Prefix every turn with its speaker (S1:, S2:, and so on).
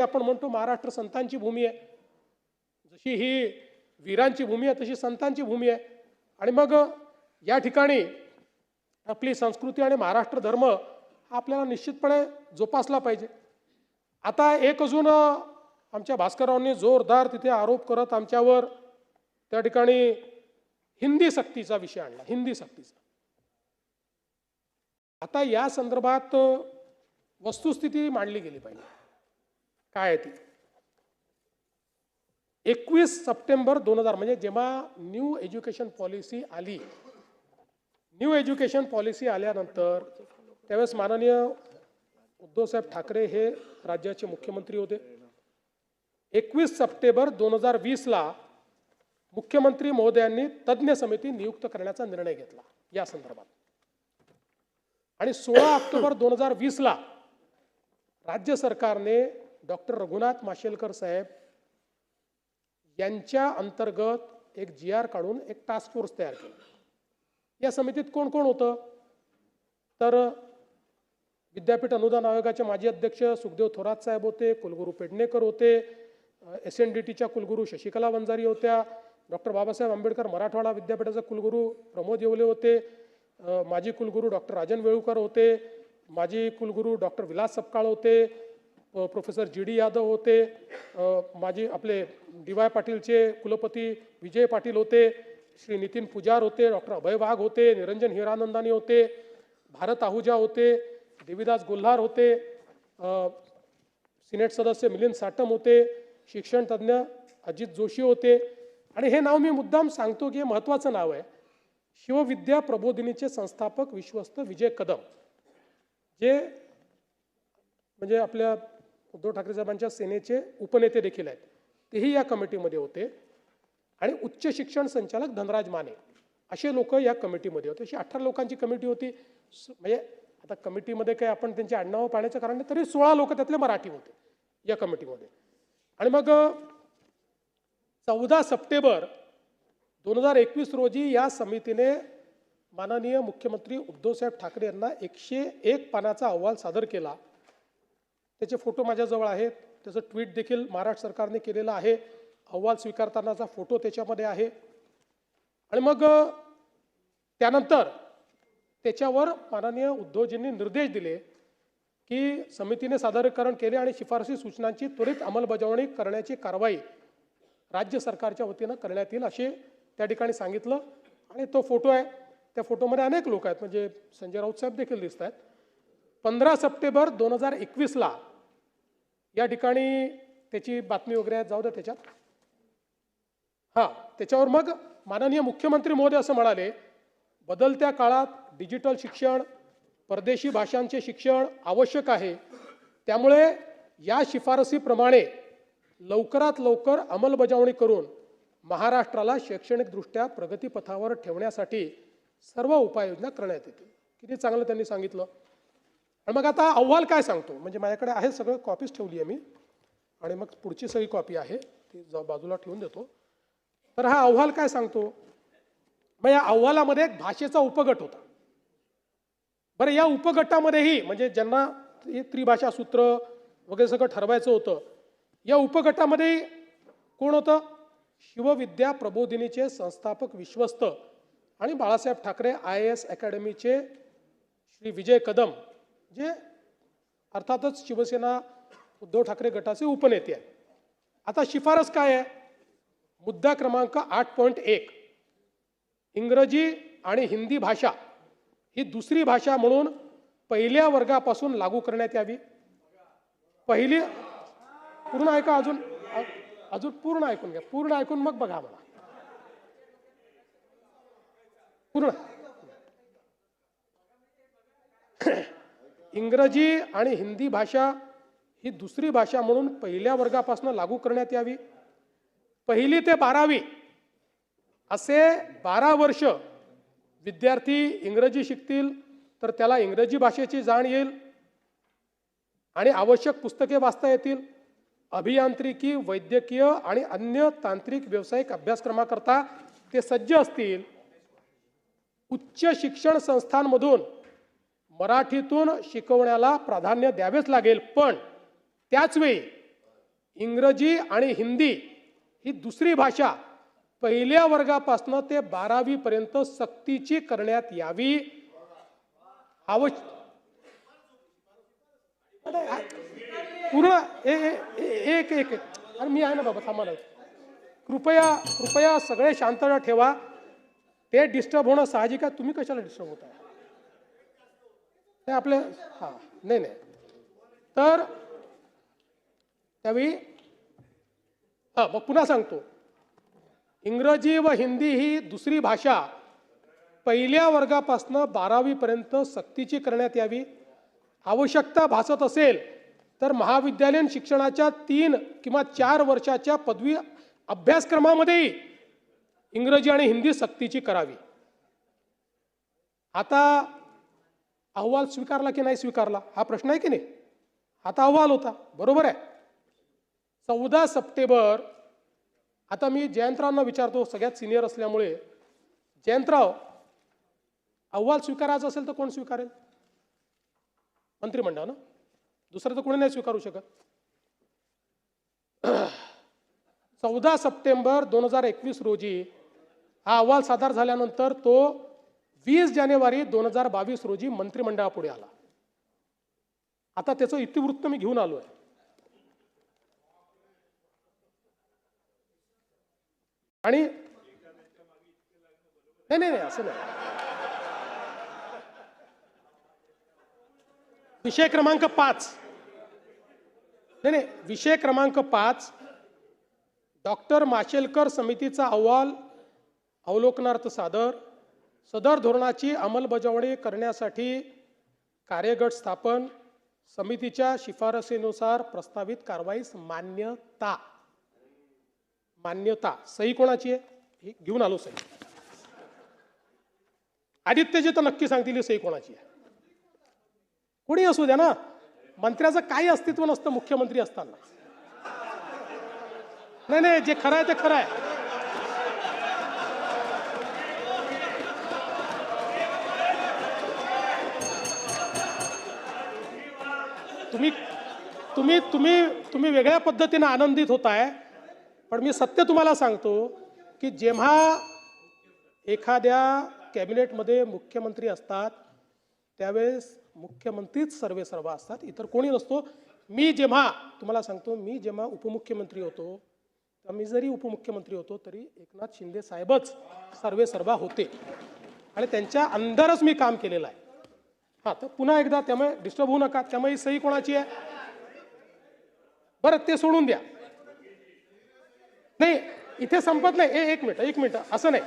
S1: आपण म्हणतो महाराष्ट्र संतांची भूमी आहे, जशी ही वीरांची भूमी आहे तशी संतांची भूमी आहे। आणि मग या ठिकाणी आपली संस्कृती आणि महाराष्ट्र धर्म आपल्याला निश्चितपणे जोपासला पाहिजे। आता एक अजून आमच्या भास्कररावांनी जोरदार तिथे आरोप करत आमच्यावर त्या ठिकाणी हिंदी सक्तीचा विषय आणला, हिंदी सक्तीचा। आता या संदर्भात वस्तुस्थिती मांडली गेली पाहिजे, काय आहे ती। 21 सप्टेंबर 2000 म्हणजे जेव्हा न्यू एज्युकेशन पॉलिसी आली, न्यू एज्युकेशन पॉलिसी आल्यानंतर त्यावेळेस माननीय उद्धवसाहेब ठाकरे हे राज्याचे मुख्यमंत्री होते। 21 सप्टेंबर 2020 ला मुख्यमंत्री महोदयांनी तज्ञ समिती नियुक्त करण्याचा निर्णय घेतला या संदर्भात। आणि 16 ऑक्टोबर 2020 ला राज्य सरकारने डॉक्टर रघुनाथ माशेलकर साहेब यांच्या अंतर्गत एक GR काढून एक टास्क फोर्स तयार केला। या समितीत कोण कोण होतं तर विद्यापीठ अनुदान आयोगाचे माजी अध्यक्ष सुखदेव थोरात साहेब होते, कुलगुरू पेडणेकर होते, SNDTच्या कुलगुरू शशिकला वंजारी होत्या, डॉक्टर बाबासाहेब आंबेडकर मराठवाडा विद्यापीठाचे कुलगुरू प्रमोद येवले होते, माजी कुलगुरू डॉक्टर राजन वेळुकर होते, माजी कुलगुरू डॉक्टर विलास सपकाळ होते, प्रोफेसर GD यादव होते, माजी आपले DY पाटीलचे कुलपती विजय पाटील होते, श्री नितीन पुजार होते, डॉक्टर अभय वाघ होते, निरंजन हिरानंदानी होते, भारत आहुजा होते, देवीदास गोल्हार होते, सिनेट सदस्य मिलिंद साटम होते, शिक्षण तज्ञ अजित जोशी होते। आणि हे नाव मी मुद्दाम सांगतो की हे महत्त्वाचं नाव आहे। शिवविद्या प्रबोधिनीचे संस्थापक विश्वस्त विजय कदम, जे म्हणजे आपल्या उद्धव ठाकरे साहेबांच्या सेनेचे उपनेते देखील आहेत, तेही या कमिटीमध्ये होते। आणि उच्च शिक्षण संचालक धनराज माने असे लोक या कमिटीमध्ये होते। अशी 18 लोकांची कमिटी होती। म्हणजे आता कमिटीमध्ये काय आपण त्यांची आडनावं पाहण्याचं कारण नाही, तरी 16 लोक त्यातले मराठी होते या कमिटीमध्ये। आणि मग 14 सप्टेंबर 2021 रोजी या समितीने माननीय मुख्यमंत्री उद्धवसाहेब ठाकरे यांना 101 पानाचा अहवाल सादर केला। त्याचे फोटो माझ्याजवळ आहेत, त्याचं ट्विट देखील महाराष्ट्र सरकारने केलेलं आहे, अहवाल स्वीकारतानाचा फोटो त्याच्यामध्ये आहे। आणि मग त्यानंतर त्याच्यावर माननीय उद्धवजींनी निर्देश दिले की समितीने सादरीकरण केले आणि शिफारसी सूचनांची त्वरित अंमलबजावणी करण्याची कारवाई राज्य सरकारच्या वतीनं करण्यात येईल असे त्या ठिकाणी सांगितलं। आणि तो फोटो आहे, त्या फोटोमध्ये अनेक लोक आहेत, म्हणजे संजय राऊत साहेब देखील दिसत आहेत। 15 सप्टेंबर 2021 ला या ठिकाणी त्याची बातमी वगैरे आहे, जाऊ द्या त्याच्यात। त्याच्यावर मग माननीय मुख्यमंत्री महोदय असं म्हणाले, बदलत्या काळात डिजिटल शिक्षण, परदेशी भाषांचे शिक्षण आवश्यक आहे, त्यामुळे या शिफारसीप्रमाणे लवकरात लवकर अंमलबजावणी करून महाराष्ट्राला शैक्षणिकदृष्ट्या प्रगतीपथावर ठेवण्यासाठी सर्व उपाययोजना करण्यात येतील। किती चांगलं त्यांनी सांगितलं। आणि मग आता अहवाल काय सांगतो, म्हणजे माझ्याकडे आहे सगळं, कॉपीज ठेवली आहे मी, आणि मग पुढची सगळी कॉपी आहे ती बाजूला ठेवून देतो। तर हा अहवाल काय सांगतो, मग या अहवालामध्ये एक भाषेचा उपगट होता। बरं, या उपगटामध्येही म्हणजे ज्यांना त्रिभाषा सूत्र वगैरे सगळं ठरवायचं होतं, या उपगटामध्ये कोण होतं, शिवविद्या प्रबोधिनीचे संस्थापक विश्वस्त आणि बाळासाहेब ठाकरे IAS अकॅडमीचे श्री विजय कदम, जे अर्थातच शिवसेना उद्धव ठाकरे गटाचे उपनेते आहेत। आता शिफारस काय आहे, मुद्दा क्रमांक 8.1, इंग्रजी आणि हिंदी भाषा ही दुसरी भाषा म्हणून पहिल्या वर्गापासून लागू करण्यात यावी। पहिली पूर्ण ऐका, अजून पूर्ण ऐकून घ्या, पूर्ण ऐकून मग बघा मला पूर्ण। इंग्रजी आणि हिंदी भाषा ही दुसरी भाषा म्हणून पहिल्या वर्गापासून लागू करण्यात यावी। 1ली ते 12वी असे 12 वर्ष विद्यार्थी इंग्रजी शिकतील तर त्याला इंग्रजी भाषेची जाण येईल आणि आवश्यक पुस्तके वाचता येतील। अभियांत्रिकी, वैद्यकीय आणि अन्य तांत्रिक व्यावसायिक अभ्यासक्रमाकरता ते सज्ज असतील। उच्च शिक्षण संस्थांमधून मराठीतून शिकवण्याला प्राधान्य द्यावेच लागेल, पण त्याच वेळी इंग्रजी आणि हिंदी ही दुसरी भाषा पहिल्या वर्गापासून ते 12वी पर्यंत सक्तीची करण्यात यावी. पूर्ण एक एक अरे मी आहे ना बाबा, थांबा ना. कृपया कृपया सगळे शांतता ठेवा. ते डिस्टर्ब होणं साहजिक आहे. तुम्ही कशाला डिस्टर्ब होत आहे? ते आपले हां नाही नाही. तर त्यावेळी मग पुन्हा सांगतो, इंग्रजी व हिंदी ही दुसरी भाषा पहिल्या वर्गापासून 12वी पर्यंत सक्तीची करण्यात यावी. आवश्यकता भासत असेल तर महाविद्यालयीन शिक्षणाच्या 3 किंवा 4 वर्षाच्या पदवी अभ्यासक्रमामध्येही इंग्रजी आणि हिंदी सक्तीची करावी. आता अहवाल स्वीकारला की नाही स्वीकारला हा प्रश्न आहे की नाही. आता अहवाल होता, बरोबर आहे. 14 सप्टेंबर. आता मी जयंतरावांना विचारतो, सगळ्यात सिनियर असल्यामुळे. जयंतराव, अहवाल स्वीकारायचा असेल तर कोण स्वीकारेल? मंत्रिमंडळ ना, दुसरं तर कोणी नाही स्वीकारू शकत. 14 सप्टेंबर 2021 रोजी हा अहवाल सादर झाल्यानंतर तो 20 जानेवारी 2022 रोजी मंत्रिमंडळापुढे आला. आता त्याचं इतिवृत्त मी घेऊन आलो आहे. आणि नाही नाही असं नाही. विषय क्रमांक 5 नाही, विषय क्रमांक 5 डॉक्टर माशेलकर समितीचा अहवाल अवलोकनार्थ सादर. सदर धोरणाची अंमलबजावणी करण्यासाठी कार्यगट स्थापन. समितीच्या शिफारसीनुसार प्रस्तावित कारवाईस मान्यता. मान्यता. सही कोणाची आहे? ही घेऊन आलो सही. आदित्यजी तर नक्की सांगतील ही सही कोणाची आहे. कोणी असू द्या ना, मंत्र्याचं काही अस्तित्व नसतं मुख्यमंत्री असताना. नाही नाही, जे खरं आहे ते खरं आहे. तुम्ही तुम्ही तुम्ही तुम्ही वेगळ्या पद्धतीने आनंदित होताय, पण मी सत्य तुम्हाला सांगतो की जेव्हा एखाद्या कॅबिनेटमध्ये मुख्यमंत्री असतात त्यावेळेस मुख्यमंत्रीच सर्व असतात, इतर कोणी नसतो. मी जेव्हा तुम्हाला सांगतो, मी जेव्हा उपमुख्यमंत्री होतो, तर मी जरी उपमुख्यमंत्री होतो तरी एकनाथ शिंदे साहेबच सर्व होते आणि त्यांच्या अंदरच मी काम केलेलं आहे. हां, तर पुन्हा एकदा त्यामुळे डिस्टर्ब होऊ नका. त्यामुळे सही कोणाची आहे? बरं, ते सोडून द्या. नाही, इथे संपत नाही. एक मिनिट असं नाही.